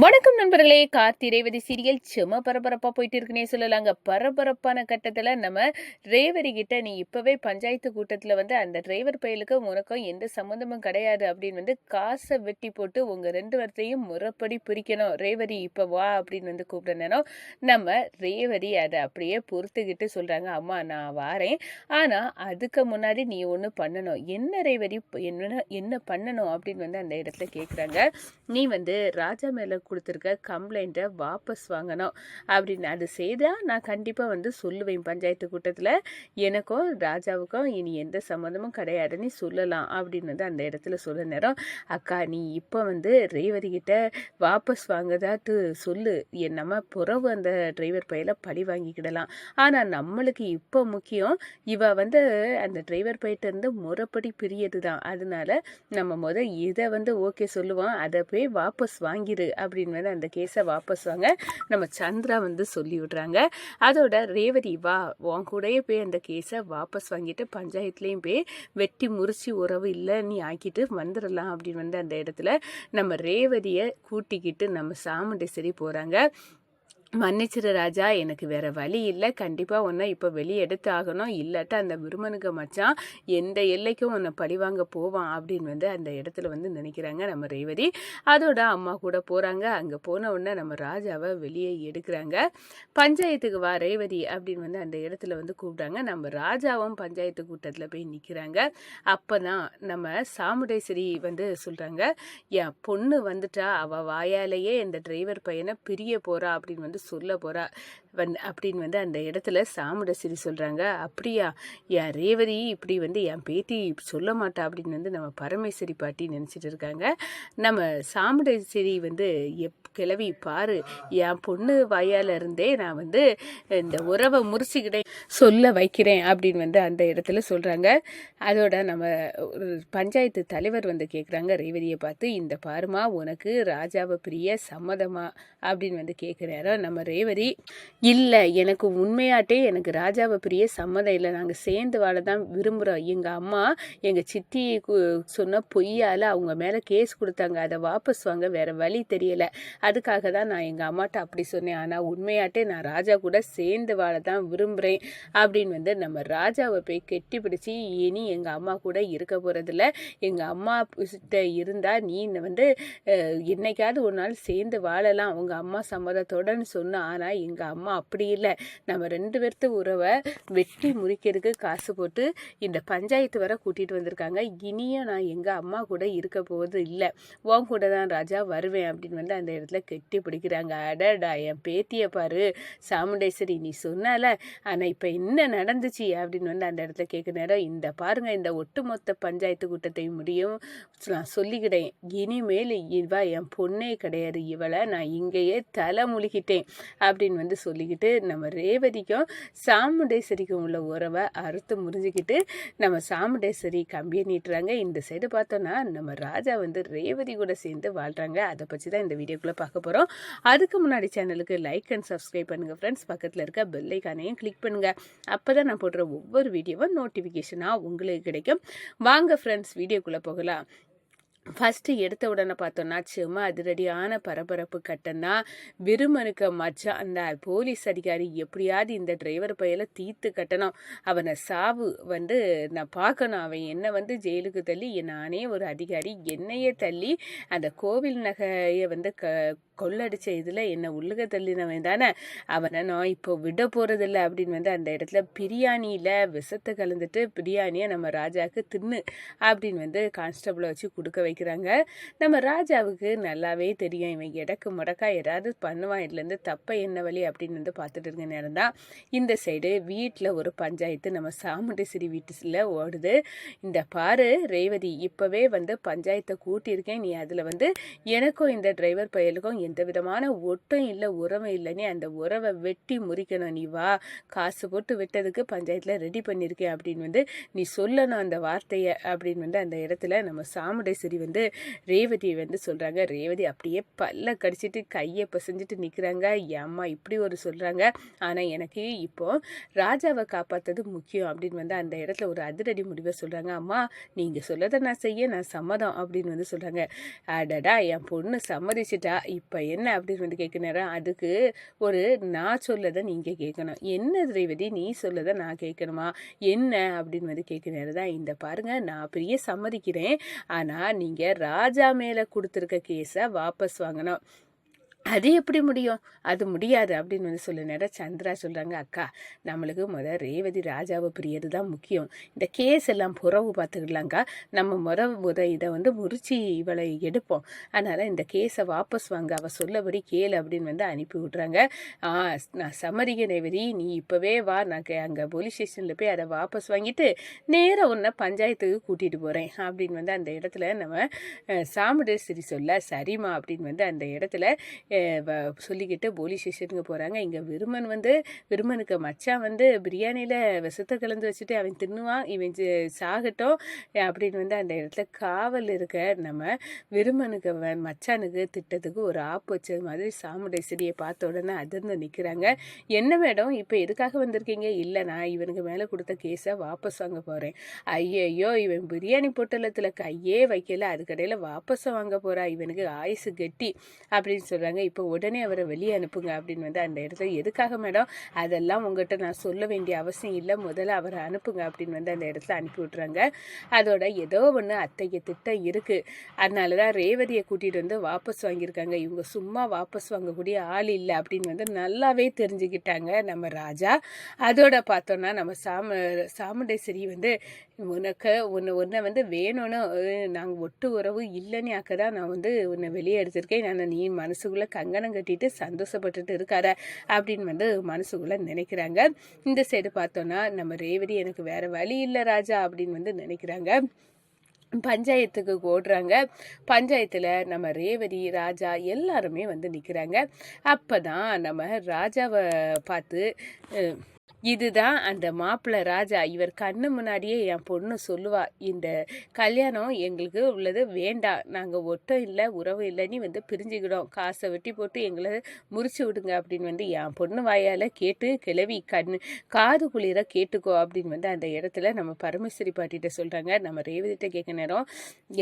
வணக்கம் நண்பர்களே. கார்த்தி ரேவதி சீரியல் செம பரபரப்பா போயிட்டு இருக்குன்னே சொல்லலாங்க. பரபரப்பான கட்டத்துல நம்ம ரேவதி கிட்ட நீ இப்பவே பஞ்சாயத்து கூட்டத்துல அந்த டிரைவர் பயலுக்கும் உனக்கும் எந்த சம்மந்தமும் கிடையாது அப்படின்னு காசை வெட்டி போட்டு உங்க 2 பேர்த்தையும் முறைப்படி பிரிக்கணும். ரேவதி இப்ப வா அப்படின்னு கூப்பிடணும். நம்ம ரேவதி அதை அப்படியே பொறுத்துக்கிட்டு சொல்றாங்க, அம்மா நான் வாரேன், ஆனா அதுக்கு முன்னாடி நீ ஒண்ணு பண்ணணும். என்ன ரேவதி, என்ன பண்ணணும் அப்படின்னு அந்த இடத்துல கேக்குறாங்க. நீ ராஜா மேல கொடுத்துருக்க கம்ப்ளைண்ட்டை வாபஸ் வாங்கணும் அப்படின்னு. அது செய்தால் நான் கண்டிப்பாக சொல்லுவேன் பஞ்சாயத்து கூட்டத்தில், எனக்கும் ராஜாவுக்கும் இனி எந்த சம்மந்தமும் கிடையாதுன்னு சொல்லலாம் அப்படின்னு அந்த இடத்துல சொல்ல நேரம், அக்கா நீ இப்போ ரேவதி கிட்ட வாபஸ் வாங்கதாட்டு சொல்லு, நம்ம புறவு அந்த டிரைவர் பையில பழி வாங்கிக்கிடலாம். ஆனால் நம்மளுக்கு இப்போ முக்கியம் இவ அந்த டிரைவர் பையிட்ட இருந்து முறைப்படி பிரியது தான். அதனால நம்ம இதை ஓகே சொல்லுவோம், அதை போய் வாபஸ் வாங்கிடு அப்படின்னு அந்த கேஸை வாபஸ் வாங்க நம்ம சந்திரா சொல்லி விடுறாங்க. அதோட ரேவதி வா, உன் கூடயே போய் அந்த கேஸை வாபஸ் வாங்கிட்டு பஞ்சாயத்துலேயும் போய் வெட்டி முறிச்சு உறவு இல்லை நீ ஆக்கிட்டு வந்துடலாம் அப்படின்னு அந்த இடத்துல நம்ம ரேவதியை கூட்டிக்கிட்டு நம்ம சாமுண்டேஸ்வரி போகிறாங்க. மன்னிச்சிரு ராஜா, எனக்கு வேற வழி இல்லை, கண்டிப்பாக உன்னை இப்போ வெளியே எடுத்து ஆகணும், இல்லாட்டா அந்த விருமனுக்கு மச்சான் எந்த எல்லைக்கும் உன்னை பழிவாங்க போவான் அப்படின்னு அந்த இடத்துல நினைக்கிறாங்க நம்ம ரேவதி. அதோட அம்மா கூட போகிறாங்க. அங்கே போன உடனே நம்ம ராஜாவை வெளியே எடுக்கிறாங்க. பஞ்சாயத்துக்கு வா ரேவதி அப்படின்னு அந்த இடத்துல கூப்பிட்டாங்க. நம்ம ராஜாவும் பஞ்சாயத்து கூட்டத்தில் போய் நிற்கிறாங்க. அப்போ தான் நம்ம சாமுண்டேஸ்வரி சொல்கிறாங்க, என் பொண்ணு வந்துட்டா, அவள் வாயாலேயே இந்த டிரைவர் பையனை பிரிய போகிறா அப்படின்னு சொல்ல போறா அப்படின்னு அந்த இடத்துல சாமுண்டேஸ்வரி சொல்றாங்க. அப்படியா, என் ரேவதி இப்படி என் பேத்தி சொல்ல மாட்டா அப்படின்னு நம்ம பரமேஸ்வரி பாட்டி நினைச்சிட்டு இருக்காங்க. நம்ம சாமுண்டேஸ்வரி கிளவி பாரு, என் பொண்ணு வாயால இருந்தே நான் இந்த உறவை முறிச்சுக்கிட்டேன் சொல்ல வைக்கிறேன் அப்படின்னு அந்த இடத்துல சொல்றாங்க. அதோட நம்ம பஞ்சாயத்து தலைவர் கேட்குறாங்க ரேவதியை பார்த்து, இந்த பாருமா உனக்கு ராஜாவை பிரிய சம்மதமா அப்படின்னு கேட்குறாரு. நம்ம ரேவதி, இல்லை எனக்கு உண்மையாட்டே எனக்கு ராஜாவை பிரிய சம்மதம் இல்லை, நாங்கள் சேர்ந்து வாழ தான் விரும்புகிறோம். எங்கள் அம்மா எங்கள் சித்தி சொன்ன பொய்யால் அவங்க மேலே கேஸ் கொடுத்தாங்க, அதை வாபஸ் வாங்க வேறு வழி தெரியலை, அதுக்காக தான் நான் எங்கள் அம்மாட்ட அப்படி சொன்னேன். ஆனால் உண்மையாட்டே நான் ராஜா கூட சேர்ந்து வாழ தான் விரும்புகிறேன் அப்படின்னு நம்ம ராஜாவை போய் கெட்டி பிடிச்சி, இனி எங்கள் அம்மா கூட இருக்க போகிறதில்ல, எங்கள் அம்மா கிட்ட இருந்தால் நீ என்னைக்காவது ஒரு நாள் சேர்ந்து வாழலாம் உங்கள் அம்மா சம்மதத்தோடன்னு சொன்ன. ஆனால் எங்கள் அம்மா அப்படி இல்லை, நம்ம 2 பேர்த்து உறவை வெட்டி முறிக்கிறதுக்கு காசு போட்டு இந்த பஞ்சாயத்து வர கூட்டிகிட்டு வந்திருக்காங்க. இனியும் நான் எங்கள் அம்மா கூட இருக்க போவது இல்லை, உன் கூட தான் ராஜா வருவேன் அப்படின்னு அந்த இடத்துல கெட்டி பிடிக்கிறாங்க. அடடா, என் பேத்தியை பாரு சாமுண்டேஸ்வரி, நீ சொன்னால, ஆனால் இப்போ என்ன நடந்துச்சு அப்படின்னு அந்த இடத்துல கேட்க நேரம், இந்த பாருங்க இந்த ஒட்டுமொத்த பஞ்சாயத்து கூட்டத்தை முடியும் நான் சொல்லிக்கிட்டேன், இனிமேல் இவ என் பொண்ணே கிடையாது, இவளை நான் இங்கேயே தலை முழுகிட்டேன் அப்படின்னு சொல்லிக்கிட்டு நம்ம ரேவதிக்கும் சாமுண்டேஸ்வரிக்கும் உள்ள உறவை அறுத்து முறிஞ்சிக்கிட்டு நம்ம சாமுண்டேஸ்வரி கம்பியை நீட்டுறாங்க. இந்த சைடு பார்த்தோன்னா நம்ம ராஜா ரேவதி கூட சேர்ந்து வாழ்றாங்க. அதை பற்றி தான் இந்த வீடியோக்குள்ளே பார்க்க போகிறோம். அதுக்கு முன்னாடி சேனலுக்கு லைக் அண்ட் சப்ஸ்கிரைப் பண்ணுங்கள் ஃப்ரெண்ட்ஸ். பக்கத்தில் இருக்க பெல் ஐக்கானையும் கிளிக் பண்ணுங்கள். அப்போ தான் நான் போடுற ஒவ்வொரு வீடியோவும் நோட்டிஃபிகேஷனாக உங்களுக்கு கிடைக்கும். வாங்க ஃப்ரெண்ட்ஸ், வீடியோக்குள்ளே போகலாம். ஃபஸ்ட்டு எடுத்த உடனே பார்த்தோன்னா சும்மா அதிரடியான பரபரப்பு கட்டம்னா, விருமனுக்கு மச்சான் அந்த போலீஸ் அதிகாரி எப்படியாவது இந்த டிரைவர் பையில தீர்த்து கட்டணும், அவனை சாவு நான் பார்க்கணும், அவன் என்னை ஜெயிலுக்கு தள்ளி, நானே ஒரு அதிகாரி என்னையே தள்ளி அந்த கோவில் நகையை கொள்ளடிச்ச இதில் என்னை உள்ளுக தள்ளினவன் தானே, அவனை நான் இப்போ விட போகிறதில்ல அப்படின்னு அந்த இடத்துல பிரியாணியில் விஷத்தை கலந்துட்டு பிரியாணியை நம்ம ராஜாவுக்கு தின்னு அப்படின்னு கான்ஸ்டபிளை வச்சு கொடுக்க வைக்கிறாங்க. நம்ம ராஜாவுக்கு நல்லாவே தெரியும், இவன் இடக்கு முடக்கா ஏதாவது பண்ணுவான், இதுலேருந்து தப்ப என்ன வழி அப்படின்னு பார்த்துட்டு இருக்க நேரம் தான் இந்த சைடு வீட்டில் ஒரு பஞ்சாயத்து நம்ம சாமுண்டேஸ்வரி வீட்டில் ஓடுது. இந்த பாரு ரேவதி, இப்போவே பஞ்சாயத்தை கூட்டியிருக்கேன், நீ அதில் எனக்கும் இந்த டிரைவர் பயலுக்கும் எந்த விதமான ஒட்டும் இல்லை, உறவும் இல்லைன்னு அந்த உறவை வெட்டி முறிக்கணும், நீ வா, காசு போட்டு விட்டதுக்கு பஞ்சாயத்தில் ரெடி பண்ணியிருக்கேன் அப்படின்னு நீ சொல்லணும் அந்த வார்த்தையை அப்படின்னு அந்த இடத்துல நம்ம சாமுண்டேஸ்வரி ரேவதியை சொல்கிறாங்க. ரேவதி அப்படியே பல்ல கடிச்சிட்டு கையை பசஞ்சிட்டு நிற்கிறாங்க. அம்மா இப்படி ஒரு சொல்கிறாங்க, ஆனால் எனக்கு இப்போ ராஜாவை காப்பாற்றுறது முக்கியம் அப்படின்னு அந்த இடத்துல ஒரு அதிரடி முடிவை சொல்கிறாங்க. அம்மா நீங்கள் சொல்லதை நான் செய்ய நான் சம்மதம் அப்படின்னு சொல்கிறாங்க. அடடா, என் பொண்ணு சம்மதிச்சிட்டா, இப்போ அப்போ என்ன அப்படின்னு வந்து கேட்க நேரம், அதுக்கு ஒரு நான் சொல்லதை நீங்கள் கேட்கணும். என்ன ரேவதி நீ சொல்லதை நான் கேட்கணுமா, என்ன அப்படின்னு வந்து கேட்க நேரம் தான், இந்த பாருங்க நான் பெரிய சம்மதிக்கிறேன், ஆனால் நீங்கள் ராஜா மேலே கொடுத்துருக்க கேஸை வாபஸ் வாங்கணும். அது எப்படி முடியும், அது முடியாது அப்படின்னு வந்து சொல்ல நேரம் சந்திரா சொல்கிறாங்க, அக்கா நம்மளுக்கு ரேவதி ராஜாவை பிரியது தான் முக்கியம், இந்த கேஸ் எல்லாம் புறவு பார்த்துக்கலாங்க்கா, நம்ம இதை வந்து முறிச்சு இவளை எடுப்போம், அதனால் இந்த கேஸை வாபஸ் வாங்க, அவள் சொல்லபடி கேளு அப்படின்னு வந்து அனுப்பி விட்றாங்க. நான் சம்மதிக்க ரேவதி, நீ இப்போவே வா, நான் அங்கே போலீஸ் ஸ்டேஷனில் போய் அதை வாபஸ் வாங்கிட்டு நேராக உன்னை பஞ்சாயத்துக்கு கூட்டிகிட்டு போகிறேன் அப்படின்னு வந்து அந்த இடத்துல நம்ம சாமுண்டேஸ்வரி சொல்ல, சரிம்மா அப்படின்னு வந்து அந்த இடத்துல சொல்லிக்கிட்டு போலீஸ் ஸ்டேஷனுக்கு போகிறாங்க. இங்கே விருமனுக்கு மச்சான் வந்து பிரியாணியில் விஷத்தை கலந்து வச்சுட்டு அவன் தின்னுவான், இவன் சாகட்டும் அப்படின்னு வந்து அந்த இடத்துல காவல் இருக்க நம்ம விருமனுக்கு மச்சானுக்கு திட்டத்துக்கு ஒரு ஆப்பு வச்சது மாதிரி சாமுண்டேஸ்வரியை பார்த்த உடனே அதிர்ந்து நிற்கிறாங்க. என்ன மேடம் இப்போ எதுக்காக வந்திருக்கீங்க? இல்லை, நான் இவனுக்கு மேலே கொடுத்த கேஸை வாபஸ் வாங்க போகிறேன். ஐயோ, இவன் பிரியாணி பொட்டலத்தில் கையே வைக்கல, அதுக்கடையில் வாபஸை வாங்க போகிறா, இவனுக்கு ஆயுசு கெட்டி அப்படின்னு சொல்கிறாங்க. இப்போ உடனே அவரை வெளியே அனுப்புங்க அப்படின்னு வந்து அந்த இடத்துல, எதுக்காக மேடம், அதெல்லாம் உங்கள்கிட்ட நான் சொல்ல வேண்டிய அவசியம் இல்லை, முதல்ல அவரை அனுப்புங்க அப்படின்னு வந்து அந்த இடத்துல அனுப்பி விட்றாங்க. அதோட ஏதோ ஒன்று அத்தைக்கு திட்டம் இருக்குது, அதனால தான் ரேவதியை கூட்டிகிட்டு வந்து வாபஸ் வாங்கியிருக்காங்க, இவங்க சும்மா வாபஸ் வாங்கக்கூடிய ஆள் இல்லை அப்படின்னு வந்து நல்லாவே தெரிஞ்சுக்கிட்டாங்க நம்ம ராஜா. அதோட பார்த்தோன்னா நம்ம சாமுண்டேஸ்வரி வந்து உன்னை வந்து வேணும்னு நாங்கள் ஒட்டு உறவு இல்லைன்னு தான் நான் வந்து உன்னை வெளியே எடுத்திருக்கேன், நான் நீ மனசுக்குள்ளே கங்கணம் கட்டிட்டு சந்தோஷப்பட்டுட்டு இருக்கார அப்படின்னு வந்து மனசுக்குள்ளே நினைக்கிறாங்க. இந்த சைடு பார்த்தோன்னா நம்ம ரேவதி எனக்கு வேற வழி இல்லை ராஜா அப்படின்னு வந்து நினைக்கிறாங்க. பஞ்சாயத்துக்கு ஓடுறாங்க. பஞ்சாயத்தில் நம்ம ரேவதி ராஜா எல்லாருமே வந்து நிற்கிறாங்க. அப்போ தான் நம்ம ராஜாவை பார்த்து, இதுதான் அந்த மாப்பிள்ளை ராஜா, இவர் கண்ணு முன்னாடியே என் பொண்ணு சொல்லுவா, இந்த கல்யாணம் எங்களுக்கு உள்ளது வேண்டாம், நாங்கள் ஒட்டம் இல்லை உறவு இல்லைன்னு வந்து பிரிஞ்சுக்கிடும், காசை வெட்டி போட்டு எங்களை முறிச்சு விடுங்க அப்படின்னு வந்து என் பொண்ணு வாயால் கேட்டு கிளவி காது குளிர கேட்டுக்கோ அப்படின்னு வந்து அந்த இடத்துல நம்ம பரமேஸ்வரி பாட்டிகிட்ட சொல்கிறாங்க. நம்ம ரேவதிட்ட கேட்க நேரம்,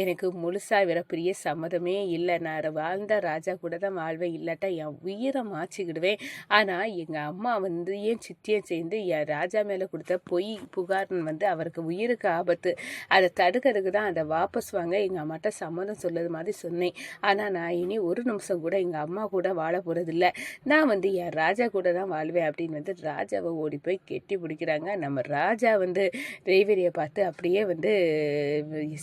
எனக்கு முழுசாக இவரை பெரிய சம்மதமே இல்லை, நான் வாழ்ந்த ராஜா கூட தான் வாழ்வேன், இல்லாட்டா என் உயிரை மாச்சிக்கிடுவேன், ஆனால் எங்கள் அம்மா வந்து ஏன் சித்தியம் சேர்ந்து என் ராஜா மேலே கொடுத்த பொய் புகார்னு வந்து அவருக்கு உயிருக்கு ஆபத்து, அதை தடுக்கிறதுக்கு தான் அதை வாபஸ் வாங்க எங்கள் அம்மாட்ட சம்மதம் சொல்லது மாதிரி சொன்னேன், ஆனால் நான் இனி ஒரு நிமிஷம் கூட எங்கள் அம்மா கூட வாழ போகிறதில்ல, நான் வந்து என் ராஜா கூட தான் வாழ்வேன் அப்படின்னு வந்து ராஜாவை ஓடி போய் கெட்டி பிடிக்கிறாங்க. நம்ம ராஜா வந்து ரேவதியை பார்த்து அப்படியே வந்து,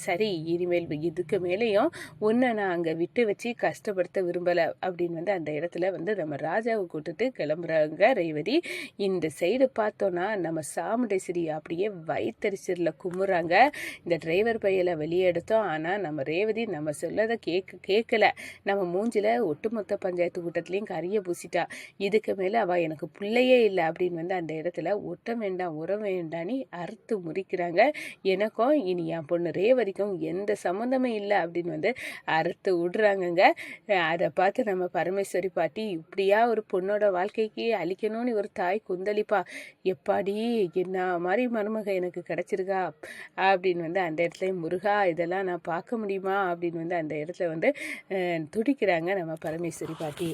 சரி இனிமேல் இதுக்கு மேலேயும் உன்னை நான் அங்கே விட்டு வச்சு கஷ்டப்படுத்த விரும்பலை அப்படின்னு வந்து அந்த இடத்துல வந்து நம்ம ராஜாவை கூட்டுட்டு கிளம்புறாங்க ரேவதி. இந்த சைடு பார்த்தோன்னா நம்ம சாமுண்டேஸ்வரி அப்படியே வயிற்றறிச்சலில் கும்புறாங்க. இந்த டிரைவர் பையில வெளியே எடுத்தோம், ஆனால் நம்ம ரேவதி நம்ம சொல்லதை கேட்கல, நம்ம மூஞ்சில் ஒட்டுமொத்த பஞ்சாயத்து கூட்டத்துலேயும் கரிய பூசிட்டா, இதுக்கு மேலே அவள் எனக்கு பிள்ளையே இல்லை அப்படின்னு வந்து அந்த இடத்துல ஒட்டம் வேண்டாம் உரம் வேண்டான்னு அறுத்து முறிக்கிறாங்க. எனக்கும் இனி என் பொண்ணு ரேவதிக்கும் எந்த சம்மந்தமும் இல்லை அப்படின்னு வந்து அறுத்து விடுறாங்கங்க. அதை பார்த்து நம்ம பரமேஸ்வரி பாட்டி, இப்படியா ஒரு பொண்ணோட வாழ்க்கைக்கு அழிக்கணும்னு ஒரு தாய் குந்தளிப்பா, எப்பாடி என்ன மாதிரி மருமக எனக்கு கிடச்சிருக்கா அப்படின்னு வந்து அந்த இடத்துல, முருகா இதெல்லாம் நான் பார்க்க முடியுமா அப்படின்னு வந்து அந்த இடத்துல வந்து துடிக்கிறாங்க நம்ம பரமேஸ்வரி பாட்டி.